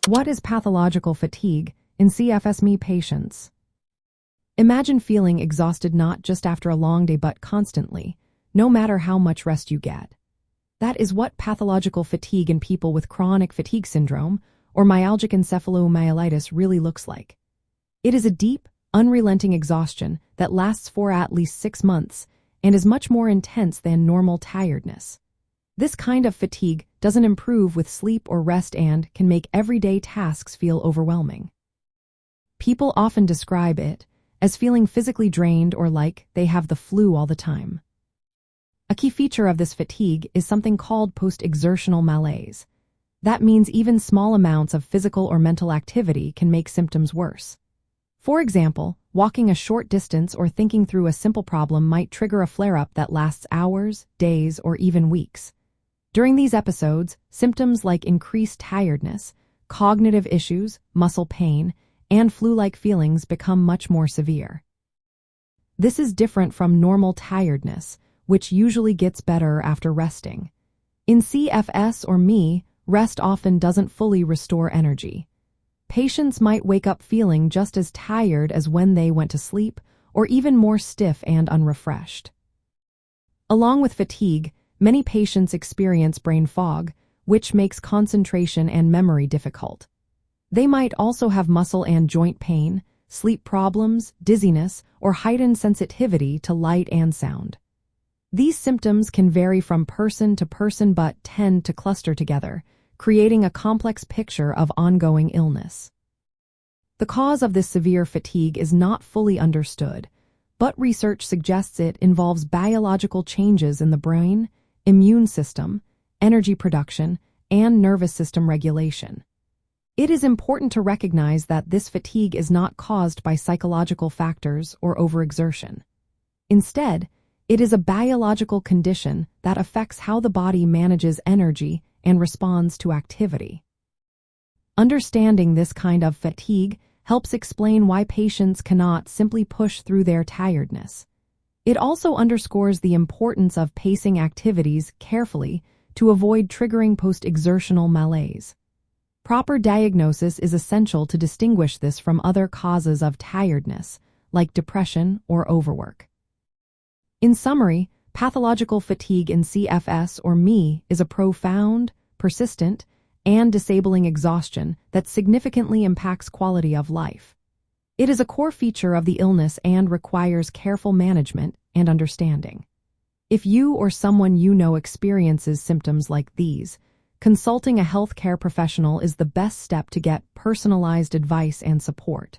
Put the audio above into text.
What is pathological fatigue in CFS patients? Imagine feeling exhausted not just after a long day but constantly, no matter how much rest you get. That is what pathological fatigue in people with chronic fatigue syndrome or myalgic encephalomyelitis really looks like. It is a deep, unrelenting exhaustion that lasts for at least 6 months and is much more intense than normal tiredness. This kind of fatigue doesn't improve with sleep or rest and can make everyday tasks feel overwhelming. People often describe it as feeling physically drained or like they have the flu all the time. A key feature of this fatigue is something called post-exertional malaise. That means even small amounts of physical or mental activity can make symptoms worse. For example, walking a short distance or thinking through a simple problem might trigger a flare-up that lasts hours, days, or even weeks. During these episodes, symptoms like increased tiredness, cognitive issues, muscle pain, and flu-like feelings become much more severe. This is different from normal tiredness, which usually gets better after resting. In CFS or ME, rest often doesn't fully restore energy. Patients might wake up feeling just as tired as when they went to sleep, or even more stiff and unrefreshed. Along with fatigue, many patients experience brain fog, which makes concentration and memory difficult. They might also have muscle and joint pain, sleep problems, dizziness, or heightened sensitivity to light and sound. These symptoms can vary from person to person but tend to cluster together, creating a complex picture of ongoing illness. The cause of this severe fatigue is not fully understood, but research suggests it involves biological changes in the brain, immune system, energy production, and nervous system regulation. It is important to recognize that this fatigue is not caused by psychological factors or overexertion. Instead, it is a biological condition that affects how the body manages energy and responds to activity. Understanding this kind of fatigue helps explain why patients cannot simply push through their tiredness. It also underscores the importance of pacing activities carefully to avoid triggering post-exertional malaise. Proper diagnosis is essential to distinguish this from other causes of tiredness, like depression or overwork. In summary, pathological fatigue in CFS or ME is a profound, persistent, and disabling exhaustion that significantly impacts quality of life. It is a core feature of the illness and requires careful management and understanding. If you or someone you know experiences symptoms like these, consulting a healthcare professional is the best step to get personalized advice and support.